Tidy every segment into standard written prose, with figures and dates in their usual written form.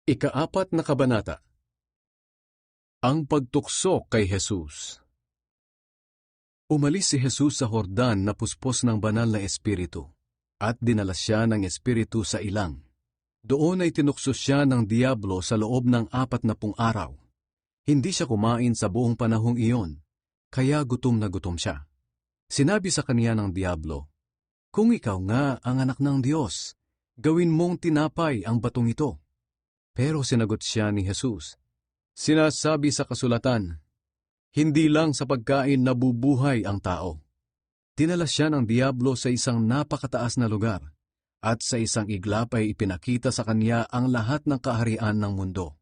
Ika-4 na kabanata. Ang pagtukso kay Jesus. Umalis si Jesus sa Jordan na puspos ng banal na espiritu, at dinala siya ng espiritu sa ilang. Doon ay tinukso siya ng diablo sa loob ng 40 araw. Hindi siya kumain sa buong panahong iyon, kaya gutom na gutom siya. Sinabi sa kaniya ng diablo, "Kung ikaw nga ang anak ng Diyos, gawin mong tinapay ang batong ito." Pero sinagot siya ni Jesus, "Sinasabi sa kasulatan, hindi lang sa pagkain nabubuhay ang tao." Dinala siya ng diablo sa isang napakataas na lugar, at sa isang iglap ay ipinakita sa kanya ang lahat ng kaharian ng mundo.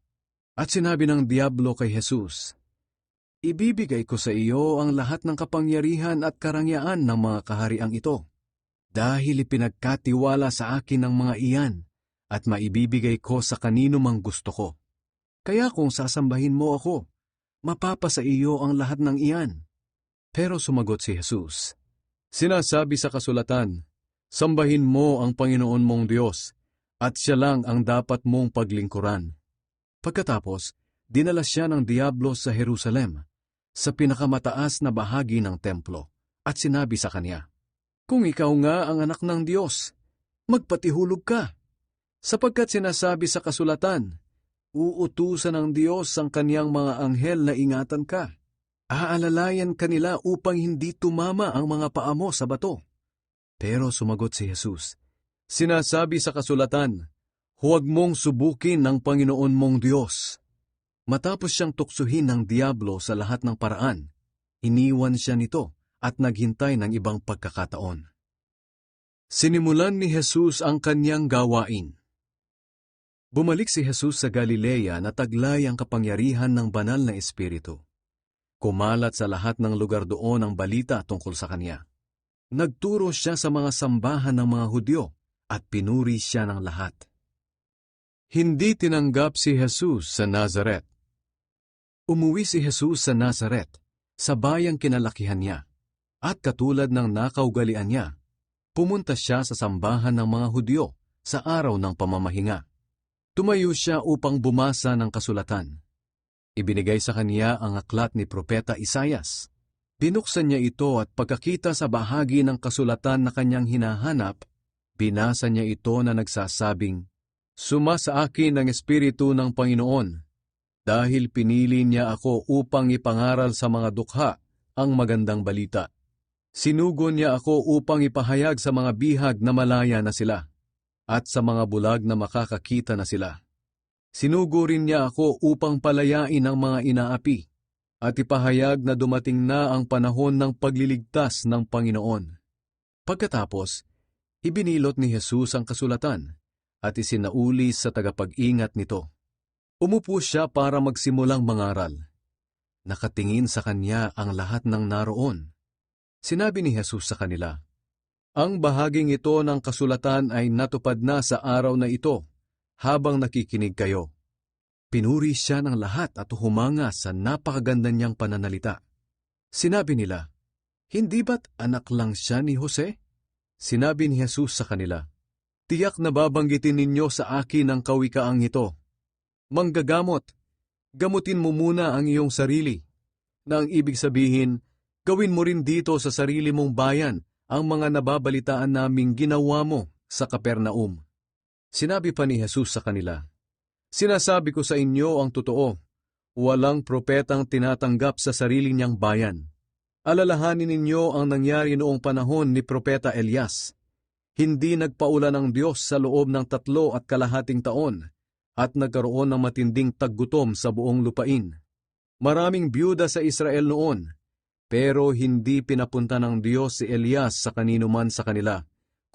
At sinabi ng diablo kay Jesus, "Ibibigay ko sa iyo ang lahat ng kapangyarihan at karangyaan ng mga kahariang ito, dahil ipinagkatiwala sa akin ng mga iyan, at maibibigay ko sa kanino mang gusto ko. Kaya kung sasambahin mo ako, mapapasa iyo ang lahat ng iyan." Pero sumagot si Jesus, "Sinasabi sa kasulatan, sambahin mo ang Panginoon mong Diyos, at siya lang ang dapat mong paglingkuran." Pagkatapos, dinala siya ng diablo sa Jerusalem, sa pinakamataas na bahagi ng templo, at sinabi sa kanya, "Kung ikaw nga ang anak ng Diyos, magpatihulog ka. Sapagkat sinasabi sa kasulatan, uutusan ng Diyos ang kaniyang mga anghel na ingatan ka. Aalalayan kanila upang hindi tumama ang mga paa mo sa bato." Pero sumagot si Jesus, "Sinasabi sa kasulatan, huwag mong subukin ng Panginoon mong Diyos." Matapos siyang tuksuhin ng diablo sa lahat ng paraan, iniwan siya nito at naghintay ng ibang pagkakataon. Sinimulan ni Jesus ang kanyang gawain. Bumalik si Jesus sa Galilea na taglay ang kapangyarihan ng banal na espiritu. Kumalat sa lahat ng lugar doon ang balita tungkol sa kanya. Nagturo siya sa mga sambahan ng mga Hudyo at pinuri siya ng lahat. Hindi tinanggap si Jesus sa Nazaret. Umuwi si Jesus sa Nazaret, sa bayang kinalakihan niya, at katulad ng nakaugalian niya, pumunta siya sa sambahan ng mga Hudyo sa araw ng pamamahinga. Tumayo siya upang bumasa ng kasulatan. Ibinigay sa kanya ang aklat ni Propeta Isaias. Binuksan niya ito at pagkakita sa bahagi ng kasulatan na kanyang hinahanap, binasa niya ito na nagsasabing, "Suma sa akin ang Espiritu ng Panginoon, dahil pinili niya ako upang ipangaral sa mga dukha ang magandang balita. Sinugo niya ako upang ipahayag sa mga bihag na malaya na sila, at sa mga bulag na makakakita na sila. Sinugo rin niya ako upang palayain ang mga inaapi, at ipahayag na dumating na ang panahon ng pagliligtas ng Panginoon." Pagkatapos, ibinilot ni Jesus ang kasulatan, at isinauli sa tagapag-ingat nito. Umupo siya para magsimulang mangaral. Nakatingin sa kanya ang lahat ng naroon. Sinabi ni Jesus sa kanila, "Ang bahaging ito ng kasulatan ay natupad na sa araw na ito, habang nakikinig kayo." Pinuri siya ng lahat at humanga sa napakaganda niyang pananalita. Sinabi nila, "Hindi ba't anak lang siya ni Jose?" Sinabi ni Jesus sa kanila, "Tiyak na babanggitin ninyo sa akin ang kawikaang ito. Manggagamot, gamutin mo muna ang iyong sarili," na ang ibig sabihin, gawin mo rin dito sa sarili mong bayan ang mga nababalitaan naming ginawa mo sa Kapernaum. Sinabi pa ni Jesus sa kanila, "Sinasabi ko sa inyo ang totoo, walang propetang tinatanggap sa sarili niyang bayan. Alalahanin ninyo ang nangyari noong panahon ni Propeta Elias. Hindi nagpaulan ng Diyos sa loob ng 3.5 taon, at nagkaroon ng matinding taggutom sa buong lupain. Maraming byuda sa Israel noon, pero hindi pinapunta ng Diyos si Elias sa kanino man sa kanila,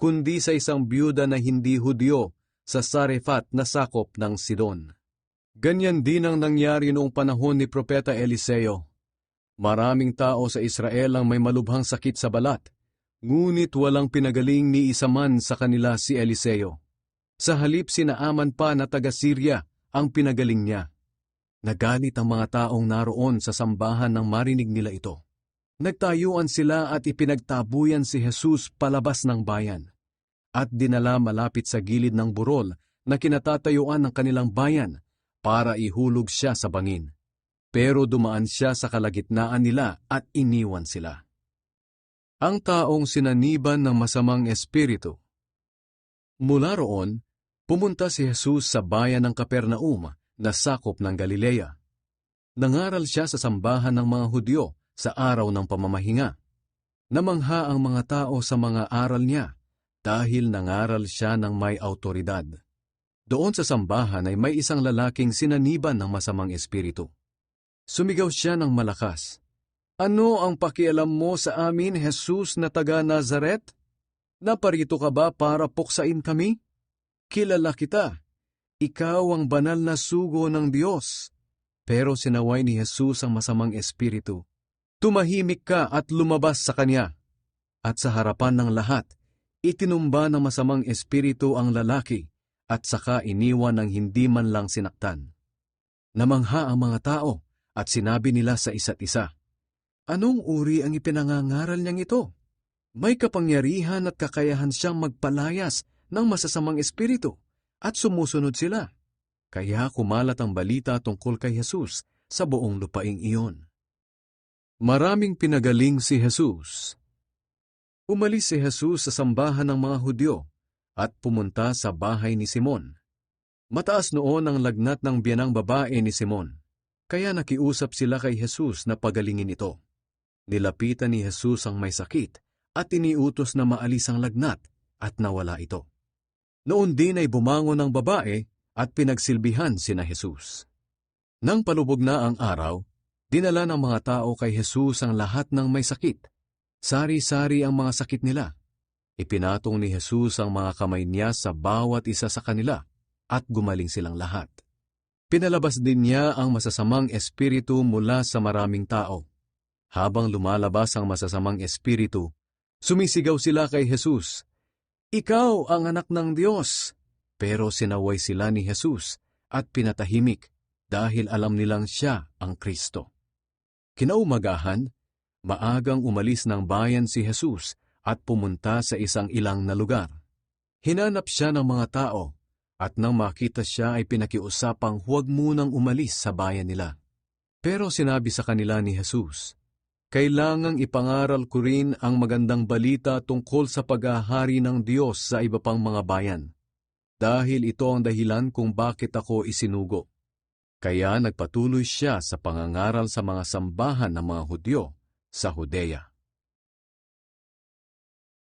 kundi sa isang byuda na hindi Hudyo sa Sarefat na sakop ng Sidon. Ganyan din ang nangyari noong panahon ni Propeta Eliseo. Maraming tao sa Israel ang may malubhang sakit sa balat, ngunit walang pinagaling ni isa man sa kanila si Eliseo. Sa halip si Naaman pa na taga-Syria ang pinagaling niya. Nagalit ang mga taong naroon sa sambahan nang marinig nila ito. Nagtayuan sila at ipinagtabuyan si Jesus palabas ng bayan, at dinala malapit sa gilid ng burol na kinatatayuan ng kanilang bayan para ihulog siya sa bangin. Pero dumaan siya sa kalagitnaan nila at iniwan sila. Ang taong sinaniban ng masamang espiritu. Mula roon, pumunta si Jesus sa bayan ng Capernaum na sakop ng Galilea. Nangaral siya sa sambahan ng mga Hudyo sa araw ng pamamahinga. Namangha ang mga tao sa mga aral niya dahil nangaral siya ng may autoridad. Doon sa sambahan ay may isang lalaking sinaniban ng masamang espiritu. Sumigaw siya ng malakas, "Ano ang pakialam mo sa amin, Jesus na taga Nazaret? Naparito ka ba para puksain kami? Kilala kita. Ikaw ang banal na sugo ng Diyos." Pero sinaway ni Jesus ang masamang espiritu. "Tumahimik ka at lumabas sa kanya." At sa harapan ng lahat, itinumba ng masamang espiritu ang lalaki at saka iniwan ng hindi man lang sinaktan. Namangha ang mga tao at sinabi nila sa isa't isa, "Anong uri ang ipinangangaral niyang ito? May kapangyarihan at kakayahan siyang magpalayas ng masasamang espiritu at sumusunod sila." Kaya kumalat ang balita tungkol kay Jesus sa buong lupaing iyon. Maraming pinagaling si Jesus. Umalis si Jesus sa sambahan ng mga Hudyo at pumunta sa bahay ni Simon. Mataas noon ang lagnat ng biyanang babae ni Simon. Kaya nakiusap sila kay Jesus na pagalingin ito. Nilapitan ni Jesus ang may sakit at iniutos na maalis ang lagnat at nawala ito. Noon din ay bumangon ang babae at pinagsilbihan sina Jesus. Nang palubog na ang araw, dinala ng mga tao kay Jesus ang lahat ng may sakit. Sari-sari ang mga sakit nila. Ipinatong ni Jesus ang mga kamay niya sa bawat isa sa kanila at gumaling silang lahat. Pinalabas din niya ang masasamang espiritu mula sa maraming tao. Habang lumalabas ang masasamang espiritu, sumisigaw sila kay Jesus, "Ikaw ang anak ng Diyos!" Pero sinaway sila ni Jesus at pinatahimik dahil alam nilang siya ang Kristo. Kinaumagahan, maagang umalis ng bayan si Jesus at pumunta sa isang ilang na lugar. Hinanap siya ng mga tao. At nang makita siya ay pinakiusapang huwag munang umalis sa bayan nila. Pero sinabi sa kanila ni Jesus, "Kailangang ipangaral ko rin ang magandang balita tungkol sa paghahari ng Diyos sa iba pang mga bayan. Dahil ito ang dahilan kung bakit ako isinugo." Kaya nagpatuloy siya sa pangangaral sa mga sambahan ng mga Hudyo sa Judea.